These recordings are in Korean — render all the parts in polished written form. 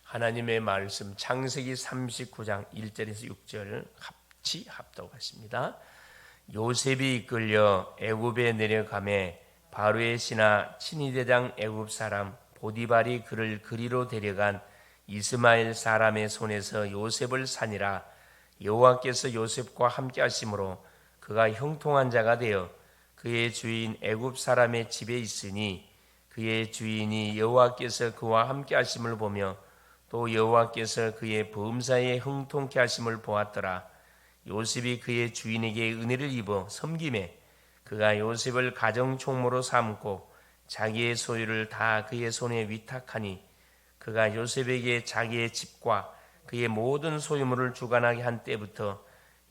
하나님의 말씀 창세기 39장 1절에서 6절 같이 합독하십니다. 요셉이 이끌려 애굽에 내려가매 바로의 신하 친위대장 애굽 사람 보디발이 그를 그리로 데려간 이스마엘 사람의 손에서 요셉을 산이라. 여호와께서 요셉과 함께 하심으로 그가 형통한 자가 되어 그의 주인 애굽 사람의 집에 있으니 그의 주인이 여호와께서 그와 함께 하심을 보며 또 여호와께서 그의 범사에 형통케 하심을 보았더라. 요셉이 그의 주인에게 은혜를 입어 섬김에 그가 요셉을 가정총무로 삼고 자기의 소유를 다 그의 손에 위탁하니 그가 요셉에게 자기의 집과 그의 모든 소유물을 주관하게 한 때부터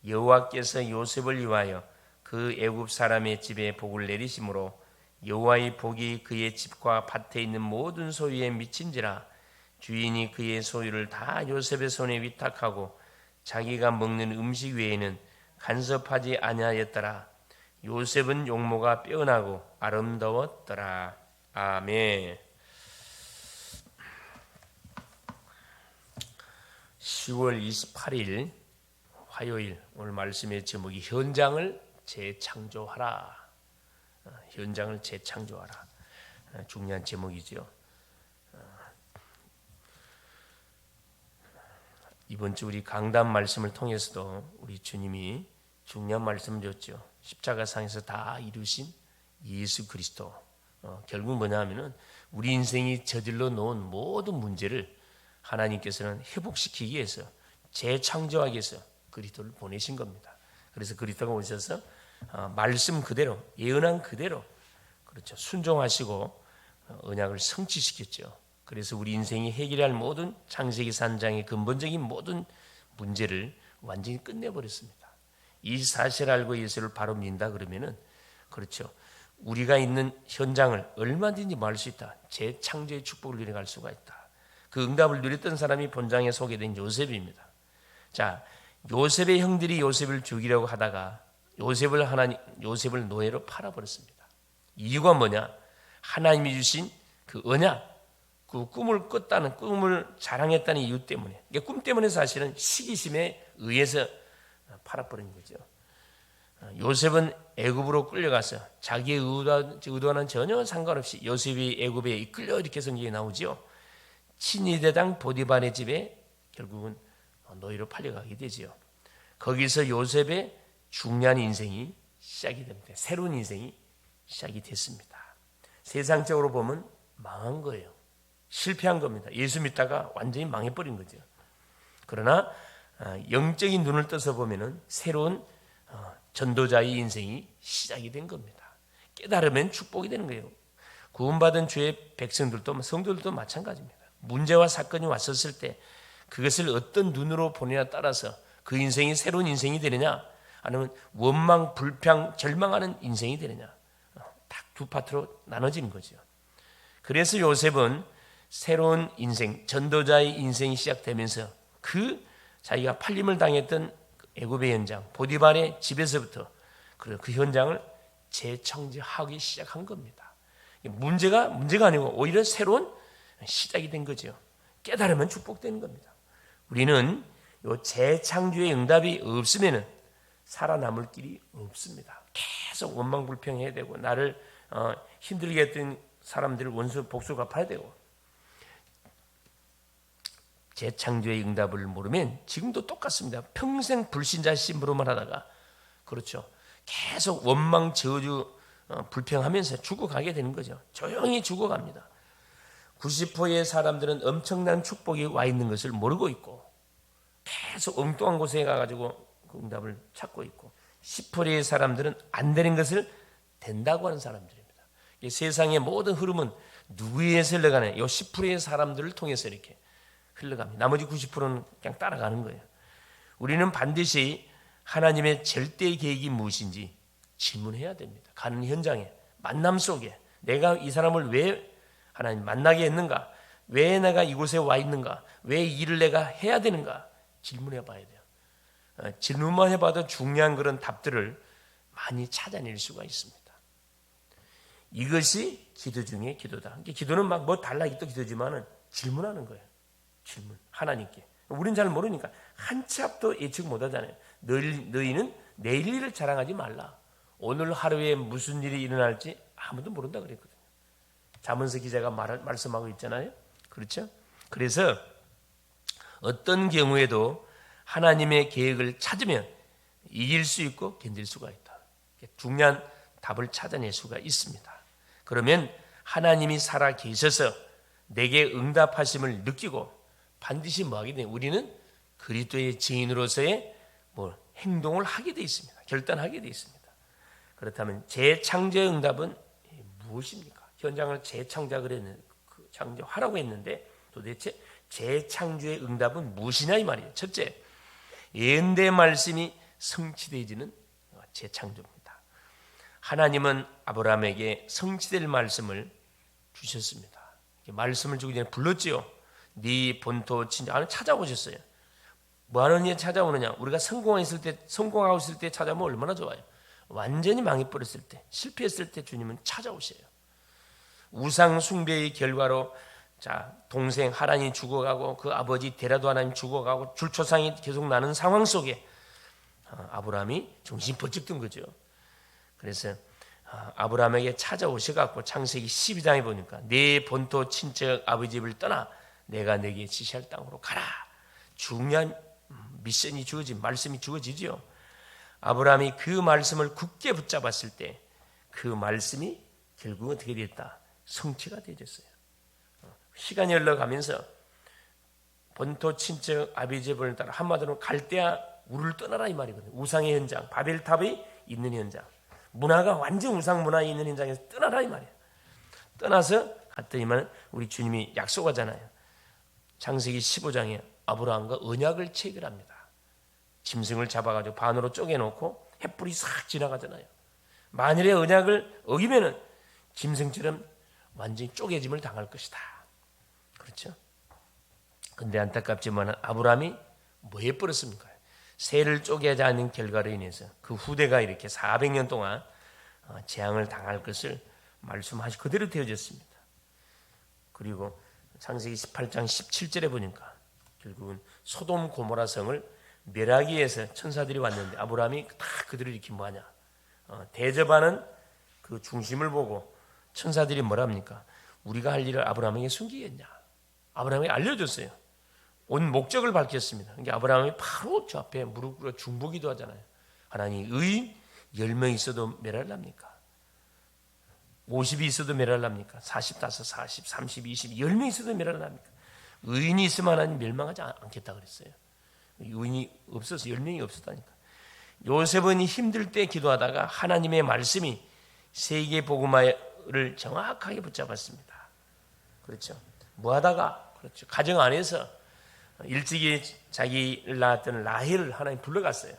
여호와께서 요셉을 위하여 그 애굽 사람의 집에 복을 내리심으로 여호와의 복이 그의 집과 밭에 있는 모든 소유에 미친지라. 주인이 그의 소유를 다 요셉의 손에 위탁하고 자기가 먹는 음식 외에는 간섭하지 아니하였더라. 요셉은 용모가 빼어나고 아름다웠더라. 아멘. 10월 28일 화요일, 오늘 말씀의 제목이 현장을 재창조하라. 현장을 재창조하라. 중요한 제목이죠. 이번 주 우리 강단 말씀을 통해서도 우리 주님이 중요한 말씀을 줬죠. 십자가상에서 다 이루신 예수 그리스도. 결국 뭐냐 하면은 우리 인생이 저질러 놓은 모든 문제를 하나님께서는 회복시키기 위해서, 재창조하기 위해서 그리스도를 보내신 겁니다. 그래서 그리스도가 오셔서 말씀 그대로, 예언한 그대로, 그렇죠, 순종하시고 언약을 성취시켰죠. 그래서 우리 인생이 해결할 모든 창세기 3장의 근본적인 모든 문제를 완전히 끝내버렸습니다. 이 사실을 알고 예수를 바로 믿는다 그러면은, 그렇죠, 우리가 있는 현장을 얼마든지 말할 수 있다. 재창조의 축복을 누려갈 수가 있다. 그 응답을 누렸던 사람이 본장에 소개된 요셉입니다. 자, 요셉의 형들이 요셉을 죽이려고 하다가 요셉을 노예로 팔아버렸습니다. 이유가 뭐냐? 하나님이 주신 그 언약, 그 꿈을 꿨다는, 꿈을 자랑했다는 이유 때문에, 꿈 때문에 사실은 시기심에 의해서 팔아버린 거죠. 요셉은 애굽으로 끌려가서 자기의 의도와는 전혀 상관없이 요셉이 애굽에 이끌려, 이렇게 성경에 나오죠. 친위대장 보디발의 집에 결국은 노예로 팔려가게 되지요. 거기서 요셉의 중요한 인생이 시작이 됩니다. 새로운 인생이 시작이 됐습니다. 세상적으로 보면 망한 거예요. 실패한 겁니다. 예수 믿다가 완전히 망해버린 거죠. 그러나 영적인 눈을 떠서 보면은 새로운 전도자의 인생이 시작이 된 겁니다. 깨달으면 축복이 되는 거예요. 구원받은 주의 백성들도, 성도들도 마찬가지입니다. 문제와 사건이 왔었을 때 그것을 어떤 눈으로 보느냐에 따라서 그 인생이 새로운 인생이 되느냐, 아니면 원망, 불평, 절망하는 인생이 되느냐, 딱 두 파트로 나눠지는 거죠. 그래서 요셉은 새로운 인생, 전도자의 인생이 시작되면서 그 자기가 팔림을 당했던 애굽의 현장, 보디발의 집에서부터 그 현장을 재창조하기 시작한 겁니다. 문제가 아니고 오히려 새로운 시작이 된 거죠. 깨달으면 축복되는 겁니다. 우리는 이 재창조의 응답이 없으면 살아남을 길이 없습니다. 계속 원망불평해야 되고, 나를 힘들게 했던 사람들을 원수 복수 갚아야 되고, 재창조의 응답을 모르면 지금도 똑같습니다. 평생 불신자 심부름을 하다가, 그렇죠, 계속 원망, 저주, 불평하면서 죽어가게 되는 거죠. 조용히 죽어갑니다. 90%의 사람들은 엄청난 축복이 와 있는 것을 모르고 있고, 계속 엉뚱한 곳에 가가지고 그 응답을 찾고 있고, 10%의 사람들은 안 되는 것을 된다고 하는 사람들입니다. 세상의 모든 흐름은 누구에서 흘러가냐? 이 10%의 사람들을 통해서 이렇게 흘러갑니다. 나머지 90%는 그냥 따라가는 거예요. 우리는 반드시 하나님의 절대 계획이 무엇인지 질문해야 됩니다. 가는 현장에, 만남 속에 내가 이 사람을 왜 하나님 만나게 했는가? 왜 내가 이곳에 와 있는가? 왜 이 일을 내가 해야 되는가? 질문해 봐야 돼요. 질문만 해봐도 중요한 그런 답들을 많이 찾아낼 수가 있습니다. 이것이 기도 중에 기도다. 기도는 막 뭐 달라 또 기도지만은 질문하는 거예요. 질문. 하나님께. 우린 잘 모르니까 한 치 앞도 예측 못하잖아요. 너희는 내일 일을 자랑하지 말라. 오늘 하루에 무슨 일이 일어날지 아무도 모른다 그랬거든요. 잠언서 기자가 말씀하고 있잖아요. 그렇죠? 그래서 어떤 경우에도 하나님의 계획을 찾으면 이길 수 있고 견딜 수가 있다. 중요한 답을 찾아낼 수가 있습니다. 그러면 하나님이 살아 계셔서 내게 응답하심을 느끼고 반드시 뭐하게 돼요? 우리는 그리스도의 증인으로서의 행동을 하게 돼 있습니다. 결단하게 돼 있습니다. 그렇다면 재창조의 응답은 무엇입니까? 현장을 재창조하라고 했는데 도대체 재창조의 응답은 무엇이냐 이 말이에요. 첫째, 예언의 말씀이 성취되지는 재창조입니다. 하나님은 아브라함에게 성취될 말씀을 주셨습니다. 말씀을 주기 전에 불렀지요. 네 본토 친정 찾아오셨어요. 뭐하는 일 찾아오느냐? 우리가 성공하고 있을 때 찾아오면 얼마나 좋아요. 완전히 망해버렸을 때, 실패했을 때 주님은 찾아오셔요. 우상 숭배의 결과로 동생 하란이 죽어가고 그 아버지 데라도 하나님 죽어가고 줄초상이 계속 나는 상황 속에 아브라함이 정신 번쩍 든 거죠. 그래서 아브라함에게 찾아오셔갖고 창세기 12장에 보니까 내 본토 친척 아버지 집을 떠나 내가 내게 지시할 땅으로 가라. 중요한 미션이 주어진 말씀이 주어지죠. 아브라함이 그 말씀을 굳게 붙잡았을 때 그 말씀이 결국 어떻게 됐다? 성취가 되었어요. 시간이 흘러가면서 본토 친척 아버지 집을 따라 한마디로 갈대아 우를 떠나라 이 말이거든요. 우상의 현장, 바벨탑이 있는 현장, 문화가 완전 우상 문화에 있는 현장에서 떠나라 이 말이에요. 떠나서 갔더니만 우리 주님이 약속하잖아요. 창세기 15장에 아브라함과 언약을 체결합니다. 짐승을 잡아가지고 반으로 쪼개놓고 햇불이 싹 지나가잖아요. 만일에 언약을 어기면은 짐승처럼 완전히 쪼개짐을 당할 것이다. 그렇죠? 근데 안타깝지만 아브라함이 뭐 해버렸습니까? 새를 쪼개지 않는 결과로 인해서 그 후대가 이렇게 400년 동안 재앙을 당할 것을 말씀하시 그대로 되어졌습니다. 그리고 창세기 18장 17절에 보니까 결국은 소돔 고모라 성을 멸하기 위해서 천사들이 왔는데 아브라함이 다 그들을 이렇게 뭐하냐 대접하는 그 중심을 보고 천사들이 뭐랍니까? 우리가 할 일을 아브라함에게 숨기겠냐? 아브라함에게 알려줬어요. 온 목적을 밝혔습니다. 그러니까 아브라함이 바로 저 앞에 무릎 꿇어 중보기도 하잖아요. 하나님 의인 10명 있어도 멸할랍니까? 50이 있어도 멸할랍니까? 45, 40, 30, 20, 10명 있어도 멸할랍니까? 의인이 있으면 하나님 멸망하지 않겠다 그랬어요. 의인이 없어서 10명이 없었다니까. 요셉은 힘들 때 기도하다가 하나님의 말씀이 세계 복음화를 정확하게 붙잡았습니다. 그렇죠. 뭐 하다가 그렇죠. 가정 안에서 일찍이 자기를 낳았던 라헬을 하나님 불러갔어요.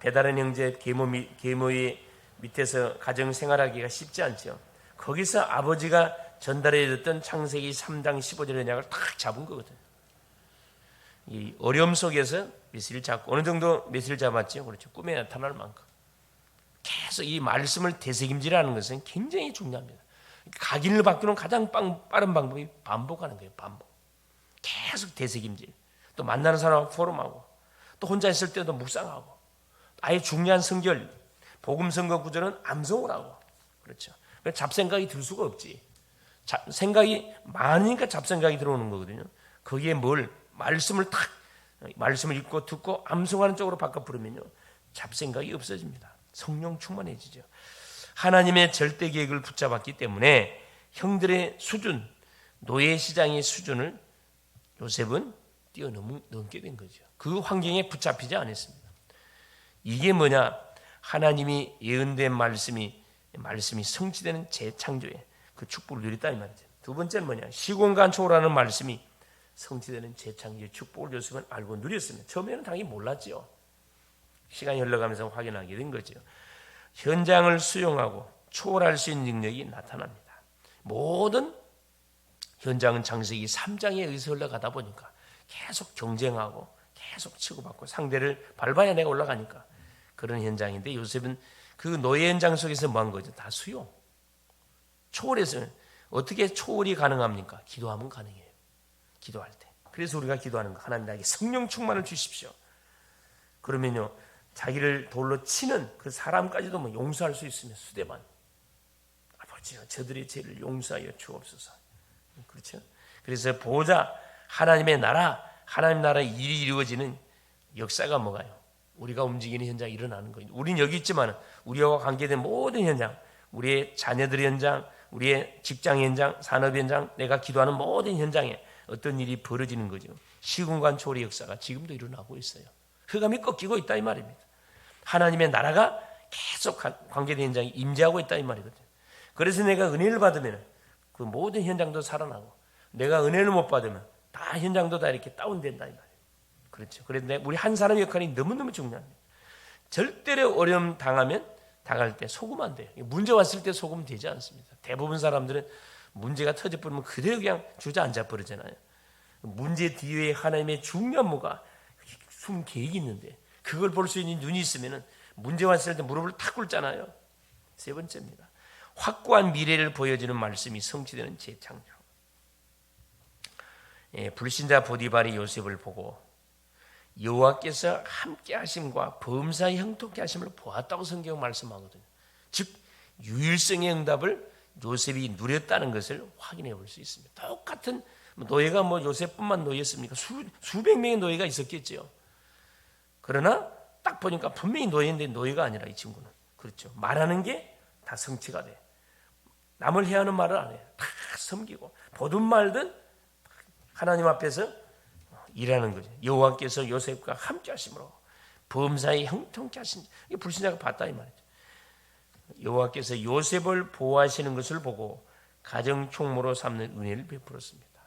배다른 형제 계모의 밑에서 가정 생활하기가 쉽지 않죠. 거기서 아버지가 전달해줬던 창세기 3장 15절의 언약을 탁 잡은 거거든요. 이 어려움 속에서 메시를 잡고 어느 정도 메시를 잡았죠. 그렇죠. 꿈에 나타날 만큼 계속 이 말씀을 되새김질하는 것은 굉장히 중요합니다. 각인을 바꾸는 가장 빠른 방법이 반복하는 거예요. 반복. 계속 되새김질. 또 만나는 사람하고 포럼하고 또 혼자 있을 때도 묵상하고 아예 중요한 성결 복음 선거 구절은 암송을 하고 그렇죠. 잡생각이 들 수가 없지. 생각이 많으니까 잡생각이 들어오는 거거든요. 거기에 말씀을 읽고 듣고 암송하는 쪽으로 바꿔 부르면요 잡생각이 없어집니다. 성령 충만해지죠. 하나님의 절대 계획을 붙잡았기 때문에 형들의 수준, 노예 시장의 수준을 요셉은 뛰어넘게 된 거죠. 그 환경에 붙잡히지 않았습니다. 이게 뭐냐? 하나님이 예언된 말씀이 성취되는 재창조의 그 축복을 누렸다 이 말이죠. 두 번째는 뭐냐? 시공간 초월하는 말씀이 성취되는 재창조의 축복을 요셉은 알고 누렸습니다. 처음에는 당연히 몰랐죠. 시간이 흘러가면서 확인하게 된 거죠. 현장을 수용하고 초월할 수 있는 능력이 나타납니다. 모든 현장은 창세기 3장에 의해서 흘러가다 보니까 계속 경쟁하고 계속 치고받고 상대를 밟아야 내가 올라가니까 그런 현장인데 요셉은 그 노예 현장 속에서 뭐 한 거죠? 다 수용. 초월해서 어떻게 초월이 가능합니까? 기도하면 가능해요. 기도할 때. 그래서 우리가 기도하는 거, 하나님 나에게 성령 충만을 주십시오. 그러면요, 자기를 돌로 치는 그 사람까지도 뭐 용서할 수 있으면 수대반, 아버지여 저들의 죄를 용서하여 주옵소서. 그렇죠? 그래서 보호자 하나님의 나라, 하나님 나라의 일이 이루어지는 역사가 뭐가요? 우리가 움직이는 현장이 일어나는 거예요. 우리는 여기 있지만 우리와 관계된 모든 현장, 우리의 자녀들의 현장, 우리의 직장 현장, 산업 현장, 내가 기도하는 모든 현장에 어떤 일이 벌어지는 거죠. 시공간 초월의 역사가 지금도 일어나고 있어요. 흑암이 꺾이고 있다 이 말입니다. 하나님의 나라가 계속 관계된 현장이 임재하고 있다 이 말이거든요. 그래서 내가 은혜를 받으면 그 모든 현장도 살아나고, 내가 은혜를 못 받으면 다 현장도 다 이렇게 다운된다 이 말이에요. 그렇죠. 그런데 우리 한 사람의 역할이 너무너무 중요합니다. 절대로 어려움 당할 때 속으면 안 돼요. 문제 왔을 때 속으면 되지 않습니다. 대부분 사람들은 문제가 터져버리면 그대로 그냥 주저앉아 버리잖아요. 문제 뒤에 하나님의 중요한 뭐가 숨 계획이 있는데 그걸 볼 수 있는 눈이 있으면 문제 왔을 때 무릎을 탁 꿇잖아요. 세 번째입니다. 확고한 미래를 보여주는 말씀이 성취되는 재창조. 불신자 보디발이 요셉을 보고 여호와께서 함께 하심과 범사에 형통케 하심을 보았다고 성경 말씀하거든요. 즉 유일성의 응답을 요셉이 누렸다는 것을 확인해 볼 수 있습니다. 똑같은 노예가 뭐 요셉뿐만 노예였습니까? 수백 명의 노예가 있었겠죠. 그러나 딱 보니까 분명히 노예인데 노예가 아니라 이 친구는, 그렇죠, 말하는 게 다 성취가 돼. 남을 해하는 말을 안 해요. 다 섬기고 보든 말든 하나님 앞에서 일하는 거죠. 여호와께서 요셉과 함께 하심으로 범사에 형통케 하신, 이게 불신자가 봤다 이 말이죠. 여호와께서 요셉을 보호하시는 것을 보고 가정 총무로 삼는 은혜를 베풀었습니다.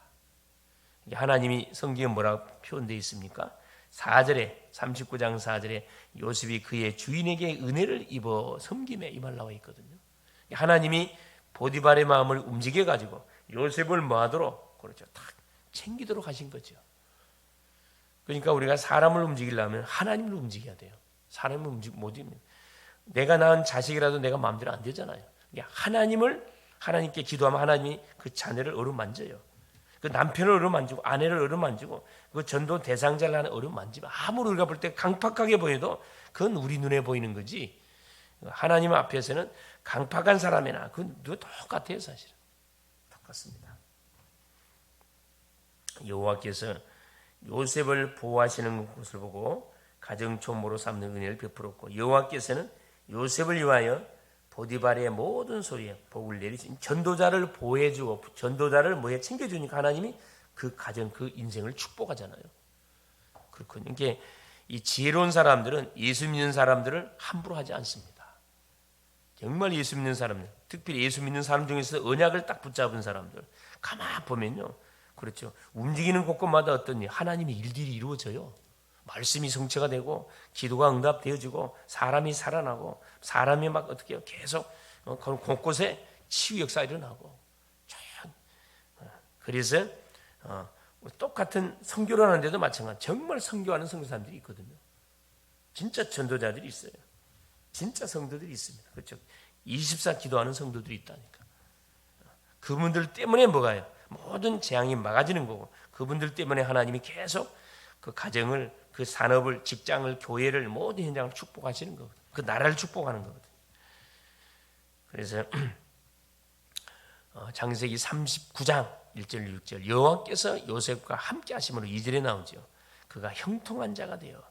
하나님이 성경에 뭐라고 표현되어 있습니까? 4절에 39장 4절에 요셉이 그의 주인에게 은혜를 입어 섬김에 이 말 나와 있거든요. 하나님이 보디발의 마음을 움직여 가지고 요셉을 뭐하도록, 그렇죠, 탁 챙기도록 하신 거죠. 그러니까 우리가 사람을 움직이려면 하나님을 움직여야 돼요. 사람을 못 움직이면 내가 낳은 자식이라도 내가 마음대로 안 되잖아요. 하나님께 기도하면 하나님이 그 자녀를 어루만져요. 그 남편을 어루만지고 아내를 어루만지고 그 전도 대상자를 하는 어루만지면 아무리 우리가 볼 때 강팍하게 보여도 그건 우리 눈에 보이는 거지, 하나님 앞에서는 강팍한 사람이나 그건 똑같아요. 사실은 똑같습니다. 여호와께서 요셉을 보호하시는 것을 보고 가정 총무로 삼는 은혜를 베풀었고, 여호와께서는 요셉을 위하여 보디발의 모든 소리에 복을 내리신 전도자를 보호해주고 전도자를 뭐에 챙겨주니까 하나님이 그 가정, 그 인생을 축복하잖아요. 그렇군요. 이게 이 지혜로운 사람들은 예수 믿는 사람들을 함부로 하지 않습니다. 정말 예수 믿는 사람들, 특별히 예수 믿는 사람 중에서 언약을 딱 붙잡은 사람들 가만 보면요, 그렇죠, 움직이는 곳곳마다 어떤 하나님의 일들이 이루어져요. 말씀이 성취가 되고 기도가 응답되어지고 사람이 살아나고 사람이 막 어떻게 계속 곳곳에 치유 역사가 일어나고. 그래서 똑같은 선교를 하는데도 마찬가지, 정말 선교하는 선교사님들이 있거든요. 진짜 전도자들이 있어요. 진짜 성도들이 있습니다. 그렇죠. 24 기도하는 성도들이 있다니까. 그분들 때문에 뭐가요? 모든 재앙이 막아지는 거고, 그분들 때문에 하나님이 계속 그 가정을, 그 산업을, 직장을, 교회를, 모든 현장을 축복하시는 거거든요. 그 나라를 축복하는 거거든요. 그래서 창세기 39장 1절 6절 여호와께서 요셉과 함께 하심으로 2절에 나오죠. 그가 형통한 자가 되어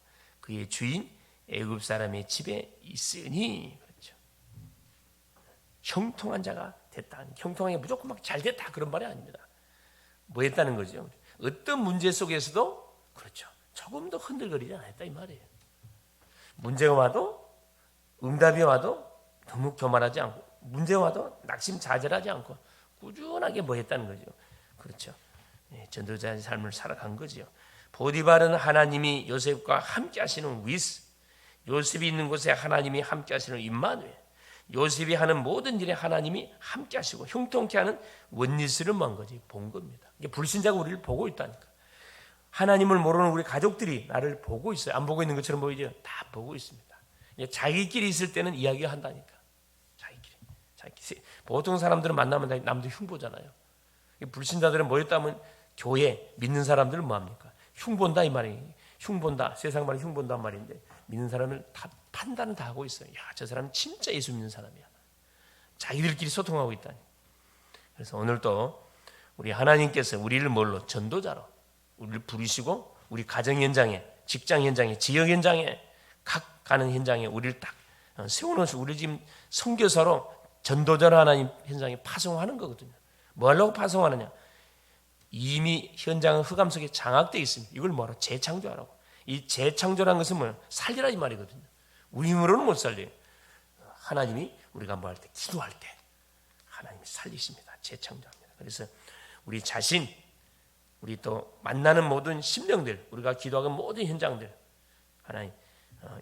그의 주인 애굽 사람의 집에 있으니, 그렇죠. 형통한 자가 됐다. 형통하게 무조건 막 잘 됐다 그런 말이 아닙니다. 뭐 했다는 거죠? 어떤 문제 속에서도, 그렇죠, 조금도 흔들거리지 않았다 이 말이에요. 문제가 와도, 응답이 와도 너무 교만하지 않고, 문제 와도 낙심자절하지 않고 꾸준하게 뭐 했다는 거죠. 그렇죠. 전도자의 삶을 살아간 거죠. 보디발은 하나님이 요셉과 함께 하시는 위스, 요셉이 있는 곳에 하나님이 함께 하시는 임마누엘, 요셉이 하는 모든 일에 하나님이 함께 하시고 형통케 하는 원리스를 본 겁니다. 이게 불신자가 우리를 보고 있다니까. 하나님을 모르는 우리 가족들이 나를 보고 있어요. 안 보고 있는 것처럼 보이죠? 다 보고 있습니다. 자기끼리 있을 때는 이야기한다니까. 자기끼리. 보통 사람들은 만나면 남들 흉보잖아요. 불신자들은 모였다면 교회 믿는 사람들은 뭐합니까? 흉본다 이 말이에요. 흉본다. 세상 말은 흉본다 말인데 믿는 사람을 다 판단을 다 하고 있어요. 야, 저 사람은 진짜 예수 믿는 사람이야. 자기들끼리 소통하고 있다니. 그래서 오늘도 우리 하나님께서 우리를 뭘로? 전도자로 우리를 부르시고 우리 가정 현장에, 직장 현장에, 지역 현장에, 각 가는 현장에 우리를 딱 세워놓으시고 우리 지금 선교사로 전도자로 하나님 현장에 파송하는 거거든요. 뭐 하려고 파송하느냐? 이미 현장은 흑암 속에 장악되어 있습니다. 이걸 뭐하러? 재창조하라고. 이 재창조라는 것은 뭐예요? 살리라 이 말이거든요. 우리 힘으로는 못 살려요. 하나님이 우리가 뭐 할 때, 기도할 때 하나님이 살리십니다. 재창조합니다. 그래서 우리 자신, 우리 또 만나는 모든 심령들, 우리가 기도하는 모든 현장들, 하나님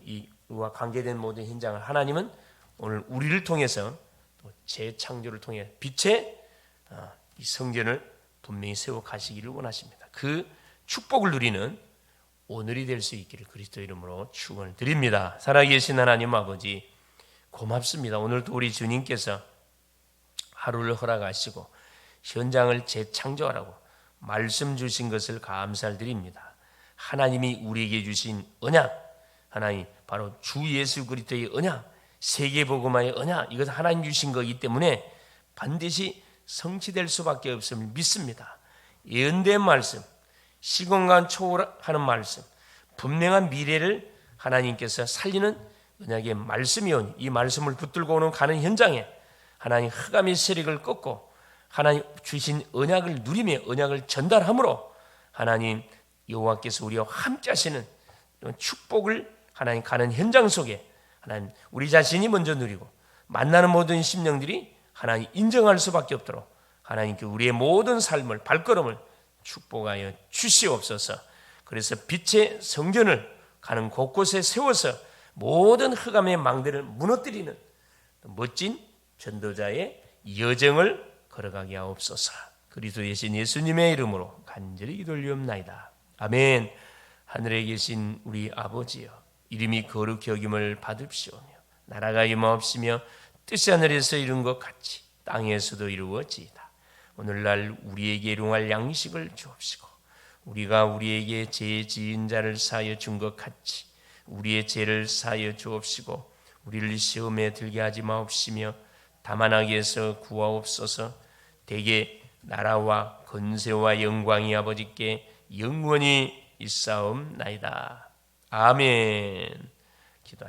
이 우리와 관계된 모든 현장을 하나님은 오늘 우리를 통해서 또 재창조를 통해 빛의 이 성전을 분명히 세워 가시기를 원하십니다. 그 축복을 누리는 오늘이 될 수 있기를 그리스도 이름으로 축원을 드립니다. 살아계신 하나님 아버지 고맙습니다. 오늘도 우리 주님께서 하루를 허락하시고 현장을 재창조하라고 말씀 주신 것을 감사를 드립니다. 하나님이 우리에게 주신 언약, 하나님 바로 주 예수 그리스도의 언약, 세계복음화의 언약, 이것은 하나님 주신 거기 때문에 반드시 성취될 수밖에 없음을 믿습니다. 예언된 말씀, 시공간 초월하는 말씀, 분명한 미래를 하나님께서 살리는 언약의 말씀이 오니 이 말씀을 붙들고 오는 가는 현장에 하나님 흑암의 세력을 꺾고 하나님 주신 언약을 누리며 언약을 전달함으로 하나님 여호와께서 우리와 함께 하시는 축복을 하나님 가는 현장 속에 하나님 우리 자신이 먼저 누리고 만나는 모든 심령들이 하나님 인정할 수밖에 없도록 하나님께 우리의 모든 삶을 발걸음을 축복하여 주시옵소서. 그래서 빛의 성전을 가는 곳곳에 세워서 모든 흑암의 망대를 무너뜨리는 멋진 전도자의 여정을 걸어가게 하옵소서. 그리스도의 신 예수님의 이름으로 간절히 기도올리옵나이다. 아멘. 하늘에 계신 우리 아버지여, 이름이 거룩히 여김을 받으시오며 나라가 임하옵시며 뜻이 하늘에서 이룬 것 같이 땅에서도 이루어지이다. 오늘날 우리에게 일용할 양식을 주옵시고 우리가 우리에게 죄 지은 자를 사하여 준 것 같이 우리의 죄를 사하여 주옵시고 우리를 시험에 들게 하지 마옵시며 다만 악에서 구하옵소서. 대개 나라와 권세와 영광이 아버지께 영원히 있사옵나이다. 아멘.